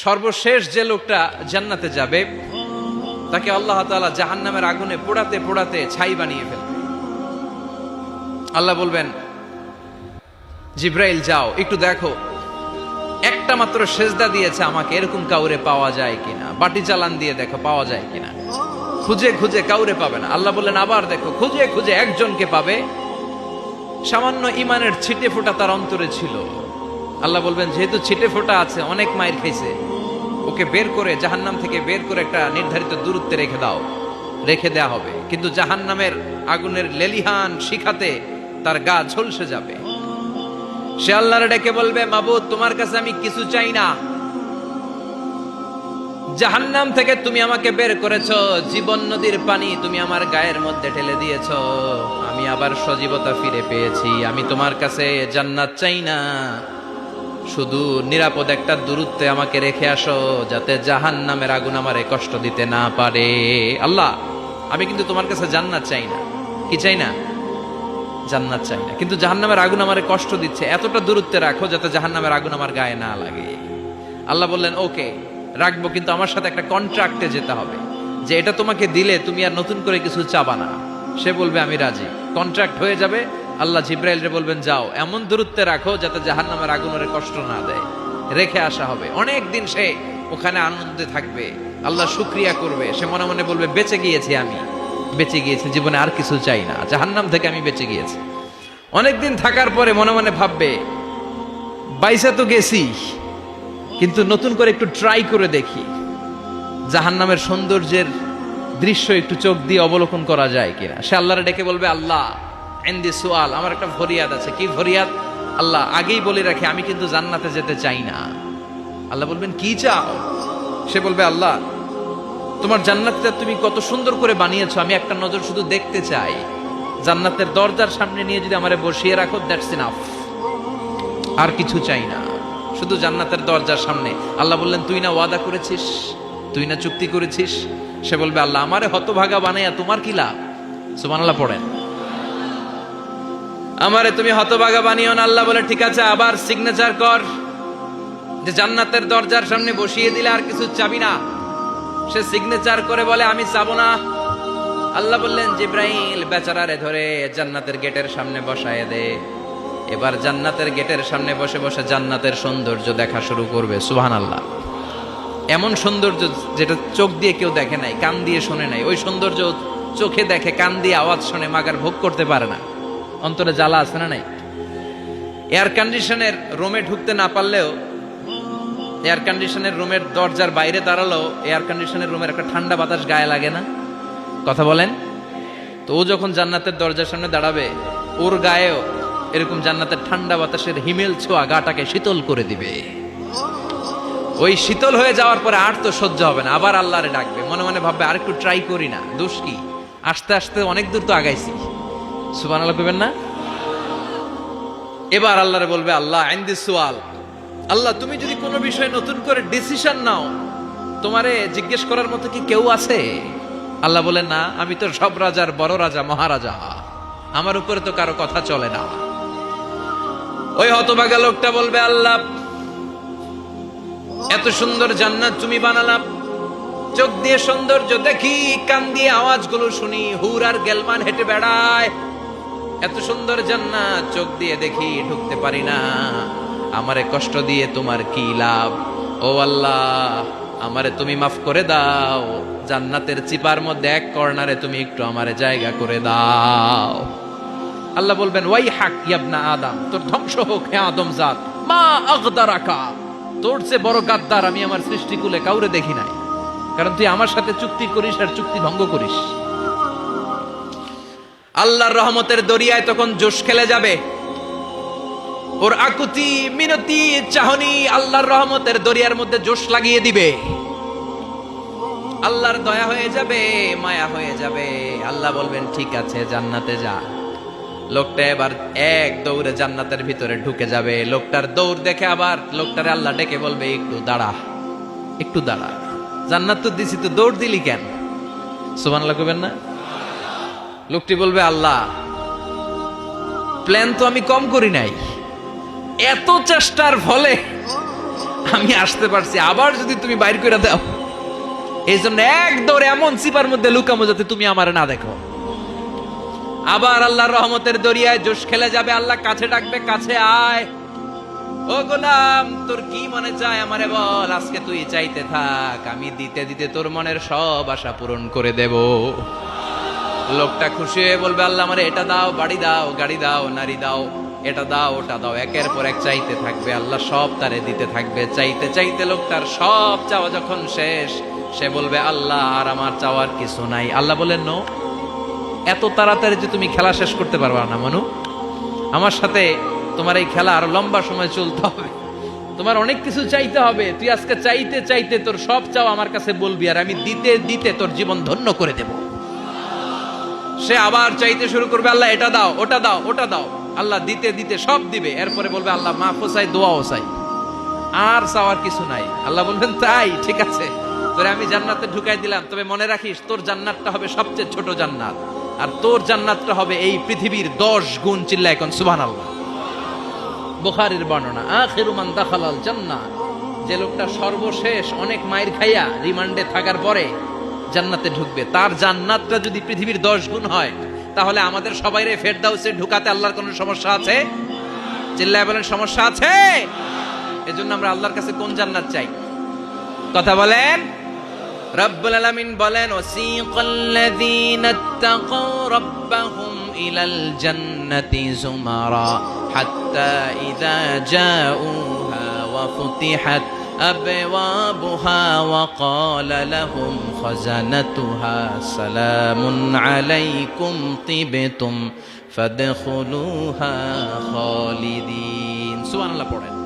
সর্বশেষ যে লোকটা জান্নাতে যাবে তাকে আল্লাহ তাআলা জাহান্নামের আগুনে পোড়াতে পোড়াতে ছাই বানিয়ে ফেলবে। আল্লাহ বলবেন, জিব্রাইল যাও একটু দেখো, একটা মাত্র সেজদা দিয়েছে আমাকে, এরকম কাউরে পাওয়া যায় কিনা। বাটি চালান দিয়ে দেখো পাওয়া যায় কিনা। খুঁজে খুঁজে কাউরে পাবে না। আল্লাহ বললেন, আবার দেখো, খুঁজে খুঁজে একজনকে পাবে, সামান্য ইমানের ছিটে ফোঁটা তার অন্তরে ছিল। আল্লাহ বলবেন, যেহেতু ছিটে ফোঁটা আছে, অনেক মায়ের খাইছে, ওকে বের করে জাহান্নাম থেকে বের করে একটা নির্ধারিত দূরত্বে রেখে দাও। রেখে দেয়া হবে, কিন্তু জাহান্নামের আগুনের লেলিহান শিখাতে তার গা ঝলসে যাবে। সে আল্লাহর ডেকে বলবে, মাবুদ তোমার কাছে আমি কিছু চাই না, জাহান্নাম থেকে তুমি আমাকে বের করেছো, জীবন নদীর পানি তুমি আমার গায়ের মধ্যে ঢেলে দিয়েছো, আমি আবার সজীবতা ফিরে পেয়েছি। আমি তোমার কাছে জান্নাত চাই না, শুধু নিরাপদ একটা দূরত্বে আমাকে রেখে আসো, যাতে জাহান্নামের আগুন আমারে কষ্ট দিতে না পারে। আল্লাহ, আমি কিন্তু তোমার কাছে জান্নাত চাই না। কি চাই না? জান্নাত চাই না, কিন্তু জাহান্নামের আগুন আমারে কষ্ট দিচ্ছে, এতটা দূরত্বে রাখো যাতে জাহান্নামের আগুন আমার গায়ে না লাগে। আল্লাহ বললেন, ওকে রাখবো, কিন্তু আমার সাথে একটা কন্ট্রাক্টে যেতে হবে, যে এটা তোমাকে দিলে তুমি আর নতুন করে কিছু চাবা না। সে বলবে, আমি রাজি। কন্ট্রাক্ট হয়ে যাবে। আল্লাহ জিব্রাইলরে বলবেন, যাও এমন দূরত্বে রাখো যাতে জাহান্নামের আগুন ওরে কষ্ট না দেয়। রেখে আসা হবে। অনেক দিন সে ওখানে আনন্দে থাকবে, আল্লাহ শুকরিয়া করবে। সে মনে মনে বলবে, বেঁচে গিয়েছি, আমি বেঁচে গিয়েছি, জীবনে আর কিছু চাই না, জাহান্নাম থেকে আমি বেঁচে গিয়েছি। অনেকদিন থাকার পরে মনে মনে ভাববে, বাইসা তো গেছি, কিন্তু নতুন করে একটু ট্রাই করে দেখি, জাহান্নামের সৌন্দর্যের দৃশ্য একটু চোখ দিয়ে অবলোকন করা যায় কিনা। সে আল্লাহরে ডেকে বলবে, আল্লাহ ইনদি সুআল, আমার একটা ফরিয়াদ আছে। কি ফরিয়াদ? আল্লাহ আগেই বলে রাখি, আমি কিন্তু জান্নাতে যেতে চাই না। আল্লাহ বলবেন, কি চাও? সে বলবে, আল্লাহ তোমার জান্নাতটা তুমি কত সুন্দর করে বানিয়েছো, আমি একটা নজর শুধু দেখতে চাই। জান্নাতের দরজার সামনে নিয়ে যদি আমারে বসিয়ে রাখো, দ্যাটস ইনাফ, আর কিছু চাই না, শুধু জান্নাতের দরজার সামনে। আল্লাহ বললেন, তুই না ওয়াদা করেছিস, তুই না চুক্তি করেছিস। সে বলবে, আল্লাহ আমারে হতভাগা বানাইয়া তোমার কি লাভ? সুবহানাল্লাহ পড়েন। আমারে তুমি হতভাগা বানিও না। আল্লাহ বলে, ঠিক আছে, আবার সিগনেচার কর যে জান্নাতের দরজার সামনে বসিয়ে দিলে আর কিছু চাবি না। সে সিগনেচার করে বলে, আমি চাবো না। আল্লাহ বললেন, জিব্রাইল বেচারারে ধরে জান্নাতের গেটের সামনে বসায় দে। এবার জান্নাতের গেটের সামনে বসে বসে জান্নাতের সৌন্দর্য দেখা শুরু করবে। সুবহানাল্লাহ। এমন সৌন্দর্য যেটা চোখ দিয়ে কেউ দেখে নাই, কান দিয়ে শোনে নাই। ওই সৌন্দর্য চোখে দেখে, কান দিয়ে আওয়াজ শোনে, মাগার ভোগ করতে পারে না। অন্তরে জ্বালা আছে না নাই? এয়ার কন্ডিশনের রুমে ঢুকতে না পারলেও, এয়ার কন্ডিশনের রুমের দরজার বাইরে দাঁড়ালো, এয়ার কন্ডিশনের রুমের একটা ঠান্ডা বাতাস গায়ে লাগে না? কথা বলেন তো। ও যখন জান্নাতের দরজার সামনে দাঁড়াবে, ওর গায়েও এরকম জান্নাতের ঠান্ডা বাতাসের হিমেল ছোঁয়া গাটাকে শীতল করে দিবে। ওই শীতল হয়ে যাওয়ার পরে আর তো সহ্য হবে না, আবার আল্লাহরে ডাকবে। মনে মনে ভাববে, আর একটু ট্রাই করি না, দোষ কি, আস্তে আস্তে অনেক দূর তো আগাইছি। সুবহানাল্লাহ কইবেন না? এবার আল্লাহরে বলবে, আল্লাহ ইনদি সুআল, আল্লাহ তুমি যদি কোনো বিষয়ে নতুন করে ডিসিশন নাও, তোমারে জিজ্ঞেস করার মতো কি কেউ আছে? আল্লাহ বলেন, না, আমি তো সব রাজার বড় রাজা, মহারাজা, আমার উপরে তো কারো কথা চলে না। ওই হতভাগা লোকটা বলবে, আল্লাহ এত সুন্দর জান্নাত তুমি বানালাম, চোখ দিয়ে সৌন্দর্য দেখি, কান দিয়ে আওয়াজগুলো শুনি, হুর আর গেলমান হেঁটে বেড়ায়, এত সুন্দর জান্নাত চোখ দিয়ে দেখি, ঢুকতে পারি না, আমারে কষ্ট দিয়ে তোমার কি লাভ? ও আল্লাহ, আমারে তুমি মাফ করে দাও, জান্নাতের চিপার মধ্যে এক কর্নারে তুমি একটু আমারে জায়গা করে দাও। আল্লাহ বলবেন, ওয়াই হাক ইবনা আদম, তোর ধ্বংস হোক হে আদম জাত, মা আগদারাকা, তোর চেয়ে বড় গাদ্দার আমি আমার সৃষ্টিকুলে কাউরে দেখি নাই, কারণ তুই আমার সাথে চুক্তি করিস আর চুক্তি ভঙ্গ করিস। আল্লাহর রহমতের দরিয়ায় তখন জোশ খেলে যাবে। ওর আকুতি মিনতি চাহনি আল্লাহর রহমতের দরিয়ার মধ্যে জোশ লাগিয়ে দিবে। আল্লাহর দয়া হয়ে যাবে, মায়া হয়ে যাবে। আল্লাহ বলবেন, ঠিক আছে, জান্নাতে যা। লোকটা এবার এক দৌড়ে জান্নাতের ভিতরে ঢুকে যাবে। লোকটার দৌড় দেখে আবার লোকটারে আল্লাহ ডেকে বলবে, একটু দাঁড়া, একটু দাঁড়া, জান্নাত তো দিছি, তো দৌড় দিলি কেন? সুবহানাল্লাহ কইবেন না? লোকটি বলবে, আল্লাহ প্ল্যান তো আমি কম করি নাই, এত চেষ্টার ফলে আমি আসতে পারছি, আবার যদি তুমি বাইর করে দাও, এই জন্য এক দৌড়ে এমন চিপার মধ্যে লুকামো যাতে তুমি আমার না দেখো। আবার আল্লাহর রহমতের দরিয়ায় জোশ খেলে যাবে, আল্লাহ কাছে ডাকবে, কাছে আয়, ও গোলাম তোর কি মনে চায় আমারে বল, আজকে তুই চাইতে থাক, আমি দিতে দিতে তোর মনের সব আশা পূরণ করে দেব। লোকটা খুশি হয়ে বলবে, আল্লাহ আমারে এটা দাও, বাড়ি দাও, গাড়ি দাও, নারী দাও, এটা দাও, ওটা দাও, একের পর এক চাইতে থাকবে, আল্লাহ সব তারে দিতে থাকবে। চাইতে চাইতে লোকটার সব চাওয়া যখন শেষ, সে বলবে, আল্লাহ আর আমার চাওয়ার কিছু নাই। আল্লাহ বলেন, নো, এত তাড়াতাড়ি যে তুমি খেলা শেষ করতে পারবা না মনু, আমার সাথে তোমার এই খেলা আরো লম্বা সময় চলতে হবে, তোমার অনেক কিছু চাইতে হবে। তুই আজকে চাইতে চাইতে তোর সব চাও আমার কাছে বলবি, আর আমি দিতে দিতে তোর জীবন ধন্য করে দেব। সে আবার চাইতে শুরু করবে, আল্লাহ এটা দাও, ওটা দাও, ওটা দাও, আল্লাহ দিতে দিতে সব দিবে। এরপরে বলবে, আল্লাহ মাফও চাই, দোয়াও চাই, আর চাওয়ার কিছু নাই। আল্লাহ বলবেন, তাই ঠিক আছে, তোরে আমি জান্নাতে ঢুকাই দিলাম, তবে মনে রাখিস তোর জান্নাতটা হবে সবচেয়ে ছোট জান্নাত, আর তোর জান্নাতটা হবে এই পৃথিবীর 10 গুণ। চিল্লায় এখন সুবহানাল্লাহ। বুখারীর বর্ণনা, আখিরু মান দাখালাল জান্নাহ, যে লোকটা সর্বশেষ অনেক মাইর খাইয়া রিমান্ডে থাকার পরে জান্নাতে ঢুকবে, তার জান্নাতটা যদি পৃথিবীর 10 গুণ হয়, তাহলে আমাদের সবাইরে ফেরদাউসে ঢুকাতে আল্লাহর কোনো সমস্যা আছে? চিল্লায় বলেন, সমস্যা আছে? এজন্য আমরা আল্লাহর কাছে কোন জান্নাত চাই? কথা বলেন। রব্বুল আলামিন বলেন, ওয়াসিকাল্লাযীনা ইত্তাকাউ রাব্বাহুম ইলাল জান্নাতি যুমারা হাত্তা ইযা জাউহা ওয়া ফুতিহাত আবওয়াবুহা ওয়া ক্বালা লাহুম খাযানাতুহা সালামুন আলাইকুম তিবতুম ফাদখুলুহা খালিদিন। সুবহানাল্লাহ পড়েন।